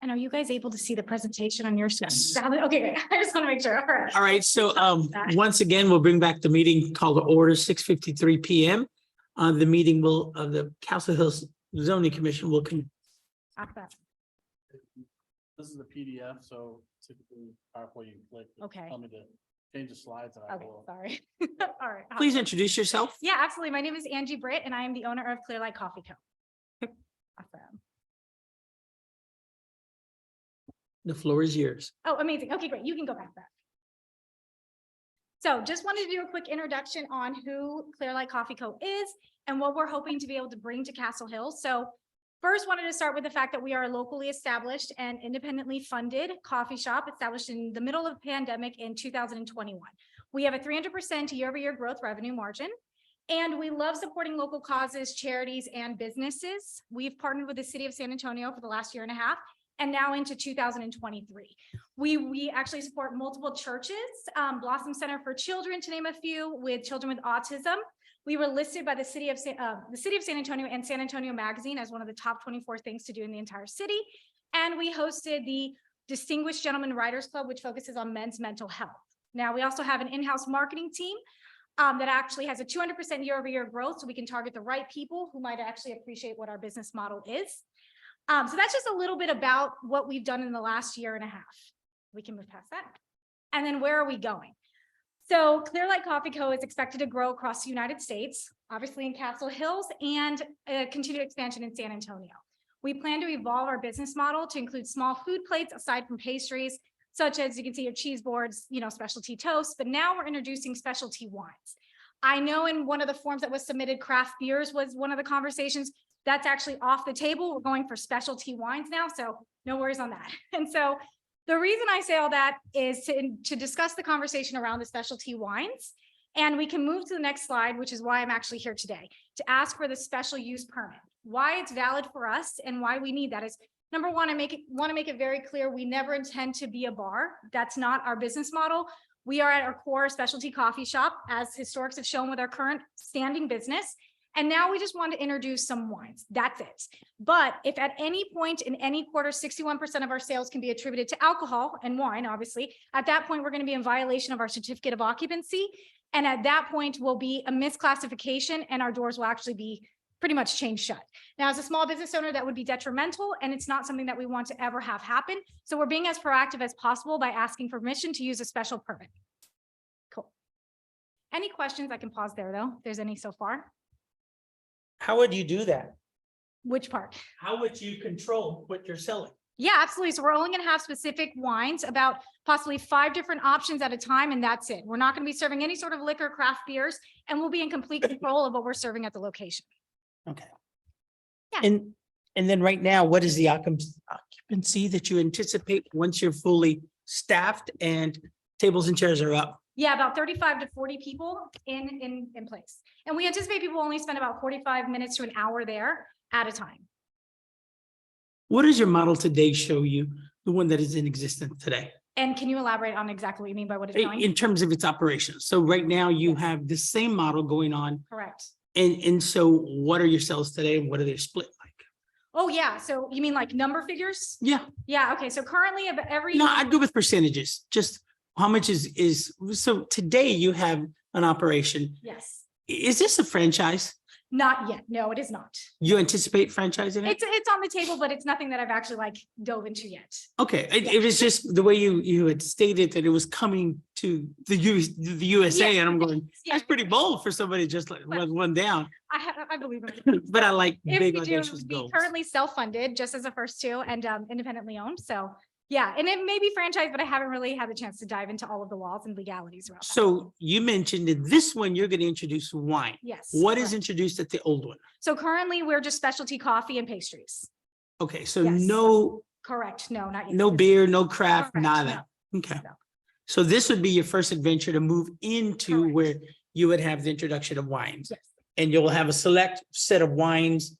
And are you guys able to see the presentation on your screen? Yes. Okay, great. I just want to make sure. All right. All right, so once again, we'll bring back the meeting called to order 6:53 PM. The meeting will, the Castle Hills Zoning Commission will come. This is a PDF, so typically PowerPoint you click. Okay. Tell me to change the slides and I Okay, will. sorry. All right. Please introduce yourself. Yeah, absolutely. My name is Angie Britt and I am the owner of Clearlight Coffee Co. Awesome. The floor is yours. Oh, amazing. Okay, great. You can go back there. So just wanted to do a quick introduction on who Clearlight Coffee Co. is and what we're hoping to be able to bring to Castle Hills. So first wanted to start with the fact that we are a locally established and independently funded coffee shop established in the middle of the pandemic in 2021. We have a 300% year-over-year growth revenue margin. And we love supporting local causes, charities, and businesses. We've partnered with the city of San Antonio for the last year and a half. And now into 2023. We actually support multiple churches, Blossom Center for Children, to name a few, with children with autism. We were listed by the city of San Antonio and San Antonio Magazine as one of the top 24 things to do in the entire city. And we hosted the Distinguished Gentlemen Writers Club, which focuses on men's mental health. Now, we also have an in-house marketing team that actually has a 200% year-over-year growth, so we can target the right people who might actually appreciate what our business model is. So that's just a little bit about what we've done in the last year and a half. We can move past that. And then where are we going? So Clearlight Coffee Co. is expected to grow across the United States, obviously in Castle Hills, and continued expansion in San Antonio. We plan to evolve our business model to include small food plates aside from pastries, such as you can see your cheese boards, specialty toast, but now we're introducing specialty wines. I know in one of the forms that was submitted, craft beers was one of the conversations. That's actually off the table. We're going for specialty wines now, so no worries on that. And so the reason I say all that is to discuss the conversation around the specialty wines. And we can move to the next slide, which is why I'm actually here today, to ask for the special use permit. Why it's valid for us and why we need that is, number one, I want to make it very clear, we never intend to be a bar. That's not our business model. We are at our core specialty coffee shop, as historics have shown with our current standing business. And now we just want to introduce some wines. That's it. But if at any point in any quarter, 61% of our sales can be attributed to alcohol and wine, obviously, at that point, we're going to be in violation of our certificate of occupancy. And at that point will be a misclassification and our doors will actually be pretty much chained shut. Now, as a small business owner, that would be detrimental and it's not something that we want to ever have happen. So we're being as proactive as possible by asking permission to use a special permit. Cool. Any questions? I can pause there though, if there's any so far. How would you do that? Which part? How would you control what you're selling? Yeah, absolutely. So we're only going to have specific wines, about possibly 5 different options at a time, and that's it. We're not going to be serving any sort of liquor, craft beers, and we'll be in complete control of what we're serving at the location. Okay. Yeah. And then right now, what is the occupancy that you anticipate once you're fully staffed and tables and chairs are up? Yeah, about 35 to 40 people in place. And we anticipate people only spend about 45 minutes to an hour there at a time. What does your model today show you, the one that is in existence today? And can you elaborate on exactly what you mean by what it's showing? In terms of its operations. So right now you have the same model going on. Correct. And so what are your sales today and what are they split like? Oh, yeah. So you mean like number figures? Yeah, Yeah. Okay. So currently of every. no, I do with percentages, just how much is, so today you have an operation. Yes. Is this a franchise? Not yet. No, it is not. You anticipate franchising it? It's on the table, but it's nothing that I've actually dove into yet. Okay, it was just the way you had stated that it was coming to the USA, and I'm going, Yeah. that's pretty bold for somebody just like one down. I believe it. But I like If big we do, audacious we goals. currently self-funded just as a first two and independently owned. So yeah, and it may be franchised, but I haven't really had the chance to dive into all of the laws and legalities around that. So you mentioned that this one, you're going to introduce wine. Yes. What is correct. introduced at the old one? So currently we're just specialty coffee and pastries. Okay, so Yes. no Correct. No, not yet. no beer, no craft, Correct, none of that. Okay. No. So this would be your first adventure to move into Correct. where you would have the introduction of wines. Yes. And you'll have a select set of wines.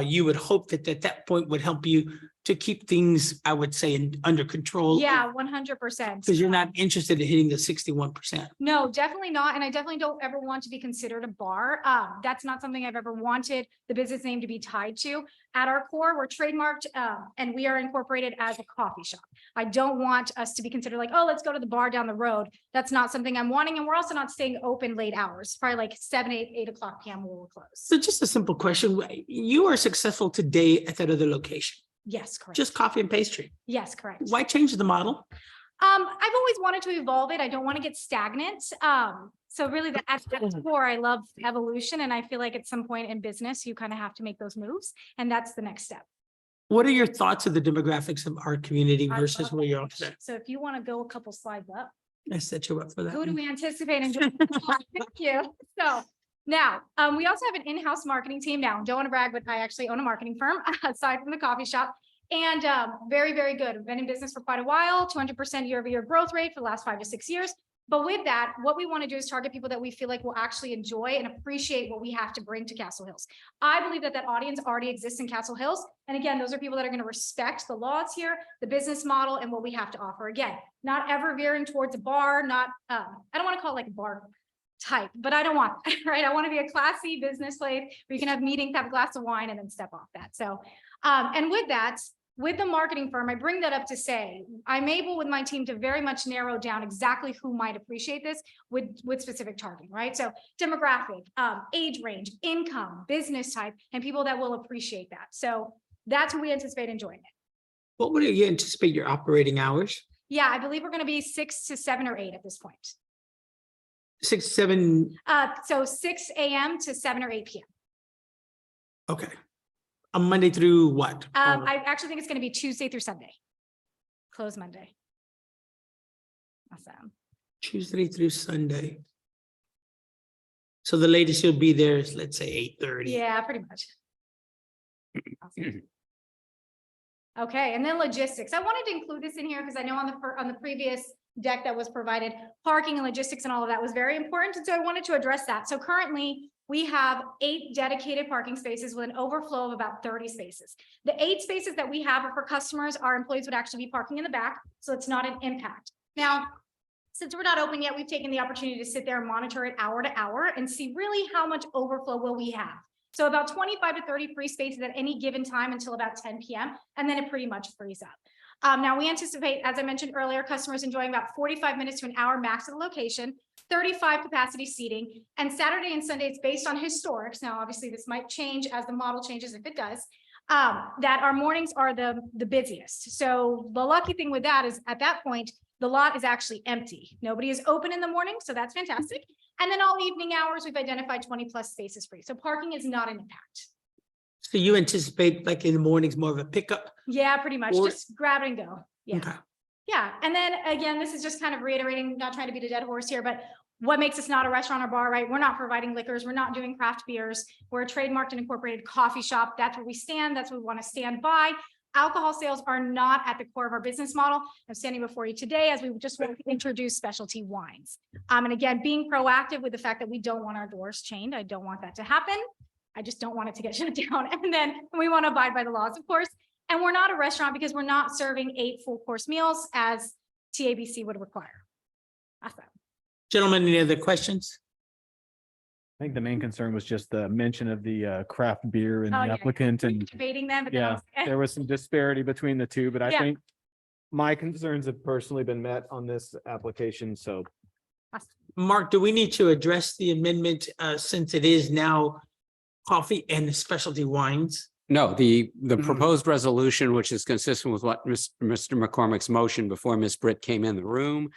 You would hope that at that point would help you to keep things, I would say, under control. Yeah, 100%. Because you're not interested in hitting the 61%. No, definitely not. And I definitely don't ever want to be considered a bar. That's not something I've ever wanted the business name to be tied to. At our core, we're trademarked and we are incorporated as a coffee shop. I don't want us to be considered like, oh, let's go to the bar down the road. That's not something I'm wanting. And we're also not staying open late hours, probably like 7, 8 o'clock PM when we're closed. So just a simple question. You are successful today at that other location, Yes, correct. just coffee and pastry. Yes, correct. Why change the model? I've always wanted to evolve it. I don't want to get stagnant. So really at the core, I love evolution. And I feel like at some point in business, you kind of have to make those moves. And that's the next step. What are your thoughts of the demographics of our community I versus love where you're that. at? So if you want to go a couple slides up, I set you up for that. who do one. we anticipate enjoying? Thank you. So now, we also have an in-house marketing team now. Don't want to brag, but I actually own a marketing firm aside from the coffee shop. And very, very good. We've been in business for quite a while, 200% year-over-year growth rate for the last 5 to 6 years. But with that, what we want to do is target people that we feel like will actually enjoy and appreciate what we have to bring to Castle Hills. I believe that that audience already exists in Castle Hills. And again, those are people that are going to respect the laws here, the business model, and what we have to offer. Again, not ever veering towards a bar, not, I don't want to call it like a bar type, but I don't want, right? I want to be a classy business place where you can have meetings, have a glass of wine, and then step off that. So, and with that, with the marketing firm, I bring that up to say, I'm able with my team to very much narrow down exactly who might appreciate this with specific targeting, right? So demographic, age range, income, business type, and people that will appreciate that. So that's what we anticipate enjoying it. What would you anticipate your operating hours? Yeah, I believe we're going to be 6 to 7 or 8 at this point. 6, 7, So 6 a.m. to 7 or 8 p.m. okay. On Monday through what? I actually think it's going to be Tuesday through Sunday. Close Monday. Awesome. Tuesday through Sunday. So the latest you'll be there is, let's say, 8:30. Yeah, pretty much. Awesome. Okay, and then logistics. I wanted to include this in here because I know on the previous deck that was provided, parking and logistics and all of that was very important. And so I wanted to address that. So currently we have 8 dedicated parking spaces with an overflow of about 30 spaces. The 8 spaces that we have are for customers. Our employees would actually be parking in the back, so it's not an impact. Now, since we're not open yet, we've taken the opportunity to sit there and monitor it hour to hour and see really how much overflow will we have. So about 25 to 30 free spaces at any given time until about 10 p.m. And then it pretty much frees up. Now we anticipate, as I mentioned earlier, customers enjoying about 45 minutes to an hour max at the location, 35 capacity seating, and Saturday and Sunday, it's based on historics. Now, obviously this might change as the model changes if it does, that our mornings are the busiest. So the lucky thing with that is at that point, the lot is actually empty. Nobody is open in the morning, so that's fantastic. And then all evening hours, we've identified 20 plus spaces free. So parking is not an impact. So you anticipate like in the mornings more of a pickup? Yeah, pretty much. Or- Just grab it and go. Yeah. Okay. Yeah. And then again, this is just kind of reiterating, not trying to beat a dead horse here, but what makes us not a restaurant or bar, right? We're not providing liquors. We're not doing craft beers. We're a trademarked and incorporated coffee shop. That's where we stand. That's what we want to stand by. Alcohol sales are not at the core of our business model. I'm standing before you today as we just want to introduce specialty wines. And again, being proactive with the fact that we don't want our doors chained. I don't want that to happen. I just don't want it to get shut down. And then we want to abide by the laws, of course. And we're not a restaurant because we're not serving 8 full course meals as TABC would require. Awesome. Gentlemen, any other questions? I think the main concern was just the mention of the craft beer and Oh, the yeah. applicant, and Debating them. But then I yeah, was- there was some disparity between the two, but I Yeah. think my concerns have personally been met on this application, so Mark, do we need to address the amendment since it is now coffee and specialty wines? No, the Mhm. proposed resolution, which is consistent with what Mr. McCormick's motion before Ms. Britt came in the room,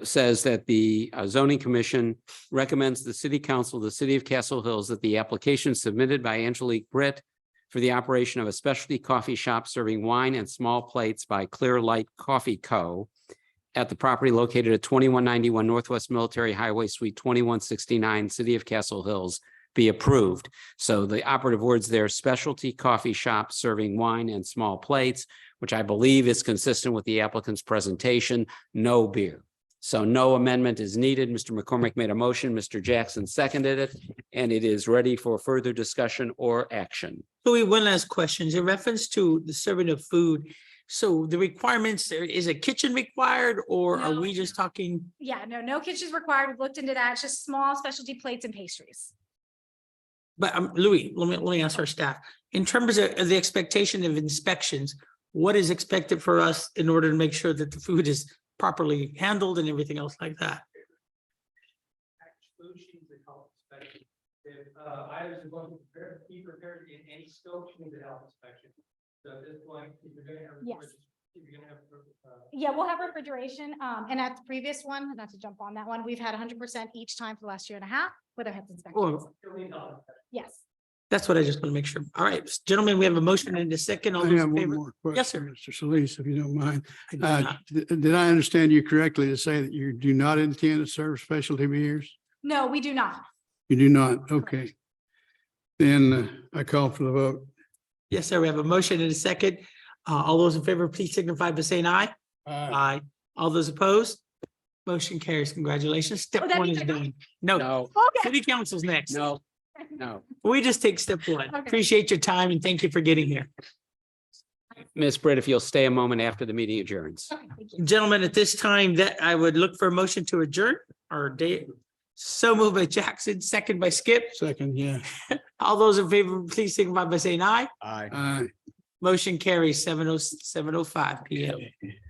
says that the zoning commission recommends the city council, the city of Castle Hills, that the application submitted by Angelique Britt for the operation of a specialty coffee shop serving wine and small plates by Clear Light Coffee Co. at the property located at 2191 Northwest Military Highway, Suite 2169, City of Castle Hills, be approved. So the operative words there, specialty coffee shop serving wine and small plates, which I believe is consistent with the applicant's presentation, no beer. So no amendment is needed. Mr. McCormick made a motion, Mr. Jackson seconded it, and it is ready for further discussion or action. Louis, one last question. In reference to the serving of food. So the requirements, is a kitchen required or are No. we just talking? Yeah, no kitchens required. We've looked into that. It's just small specialty plates and pastries. But Louis, let me ask our staff, in terms of the expectation of inspections, what is expected for us in order to make sure that the food is properly handled and everything else like that? Items are going to be prepared in any scope to the health inspection. So at this point, if you're gonna have. Yes. If you're gonna have. Yeah, we'll have refrigeration. And at the previous one, not to jump on that one, we've had 100% each time for the last year and a half with our health inspections. Oh, Yes. that's what I just want to make sure. All right, gentlemen, we have a motion and a second. All I those have in one favor? more Yes, question, sir. Mr. Solis, if you don't mind. I do not. Did I understand you correctly to say that you do not intend to serve specialty beers? No, we do not. You do not? Okay. Then I call for the vote. Yes, sir. We have a motion and a second. All those in favor, please signify by saying aye. Aye. All those opposed? Motion carries. Congratulations. Step Oh, that one means is I got- done. No, No, Okay. city council's next. no, no. We just take step one. Okay. Appreciate your time and thank you for getting here. Ms. Britt, if you'll stay a moment after the meeting adjourns. Okay, thank you. Gentlemen, at this time that I would look for a motion to adjourn our day. So moved by Jackson, second by Skip. Second, yeah. All those in favor, please signify by saying aye. Aye. Aye. Motion carries 7:05 PM.